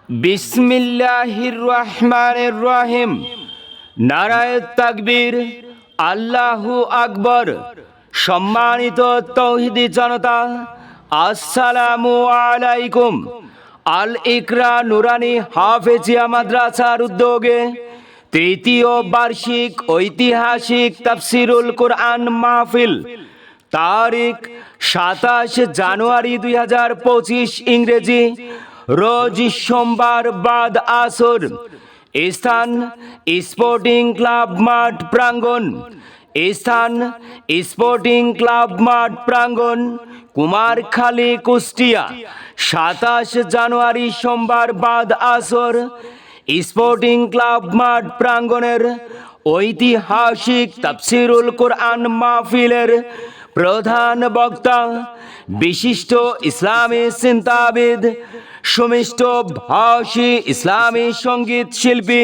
বিসমিল্লাহির রহমানির রহিম। নারায়ে তাকবীর, আল্লাহু আকবার। সম্মানিত তৌহিদি জনতা, আসসালামু আলাইকুম। আল ইকরা নুরানি হাফেজিয়া মাদ্রাসার উদ্যোগে তৃতীয় বার্ষিক ঐতিহাসিক তাফসিরুল কোরআন মাহফিল, তারিখ 27 জানুয়ারি 2025 ইংরেজি, রোজ সোমবার বাদ আসর। স্থান স্পোর্টিং ক্লাব মাঠ প্রাঙ্গণ। স্থান স্পোর্টিং ক্লাব মাঠ প্রাঙ্গণ, কুমারখালী, কুষ্টিয়া। 27 জানুয়ারি সোমবার বাদ আসর স্পোর্টিং ক্লাব মাঠ প্রাঙ্গণের ঐতিহাসিক তাফসিরুল কোরআন মাহফিলের প্রধান বক্তা বিশিষ্ট ইসলামী চিন্তাবিদ, সুমিষ্ট ভাষী ইসলামী সঙ্গীত শিল্পী,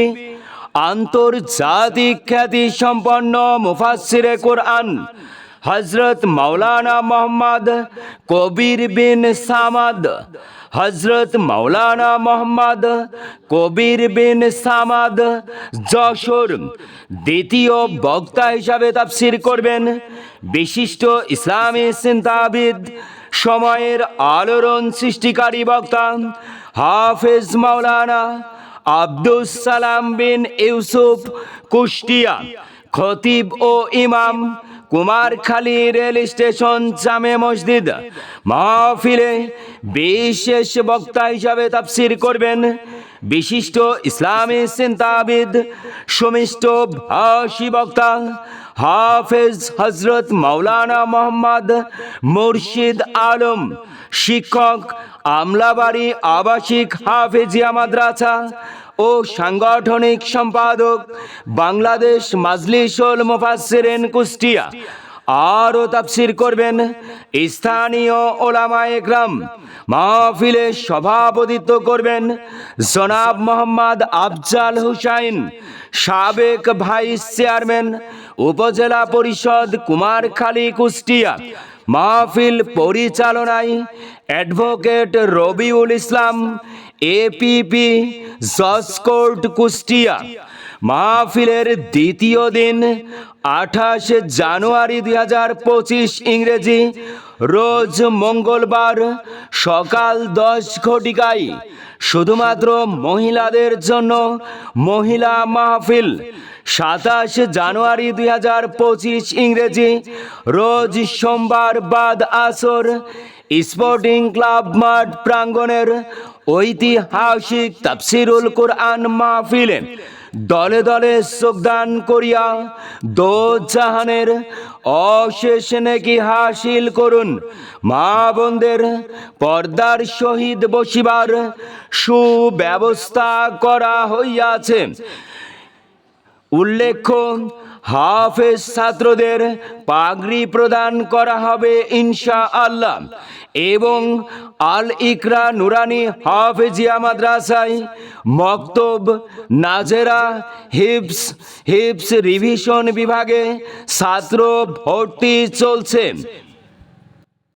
আন্তর্জাতিক খ্যাতি সম্পন্ন মুফাসসিরে কোরআন হযরত মাওলানা মোহাম্মদ কবির বিন সামাদ। হযরত মাওলানা মোহাম্মদ কবির বিন সামাদ যশোর। দ্বিতীয় বক্তা হিসাবে তাফসির করবেন বিশিষ্ট ইসলামী চিন্তাবিদ, সময়ের আলোড়ন সৃষ্টিকারী বক্তা হাফেজ মাওলানা আব্দুস সালাম বিন ইউসুফ, কুষ্টিয়া। খতিব ও ইমাম, কুমারখালী রেল স্টেশন জামে মসজিদ। মাহফিলে বিশেষ বক্তা হিসাবে তাফসির করবেন বিশিষ্ট ইসলামী চিন্তাবিদ, সুমিষ্ট ভাষী বক্তা হাফেজ হযরত মাওলানা মোহাম্মদ মুর্শিদ আলম, শিক্ষক, আমলাবাড়ি আবাসিক হাফেজিয়া মাদ্রাসা ও সাংগঠনিক সম্পাদক, বাংলাদেশ মাজলিসুল মুফাসসিরিন, কুষ্টিয়া। আরও তাফসির করবেন স্থানীয় ওলামায়ে কেরাম। মাহফিলে সভাপতিত্ব করবেন জনাব মোহাম্মদ আফজাল হুসাইন, সাবেক ভাইস চেয়ারম্যান, উপজেলা পরিষদ, কুমারখালী, কুষ্টিয়া। মাহফিল পরিচালনায় অ্যাডভোকেট রবিউল ইসলাম, এপিপি, জজ কোর্ট, কুষ্টিয়া। মাহফিলের দ্বিতীয় দিন 28 জানুয়ারি 2025 ইংরেজি, রোজ মঙ্গলবার সকাল 10 ঘটিকায় শুধুমাত্র মহিলাদের জন্য মহিলা মাহফিল। 27 জানুয়ারি 2025 ইংরেজি, রোজ সোমবার বাদ আসর স্পোর্টিং ক্লাব মাঠ প্রাঙ্গণের ঐতিহাসিক তাফসিরুল কোরআন মাহফিলে দলে দলে যোগদান করিয়া দোজাহানের অশেষ নেকি হাসিল করুন। মা বোনদের পর্দার সহিত বসিবার সুব্যবস্থা করা হইয়াছে। উল্লেখ্য, হাফেজ ছাত্রদের পাগড়ি প্রদান করা হবে ইনশাআল্লাহ। এবং আল ইকরা নুরানি হাফেজিয়া মাদ্রাসায় মক্তব, নাজেরা, হিফজ রিভিশন বিভাগে ছাত্র ভর্তি চলছে।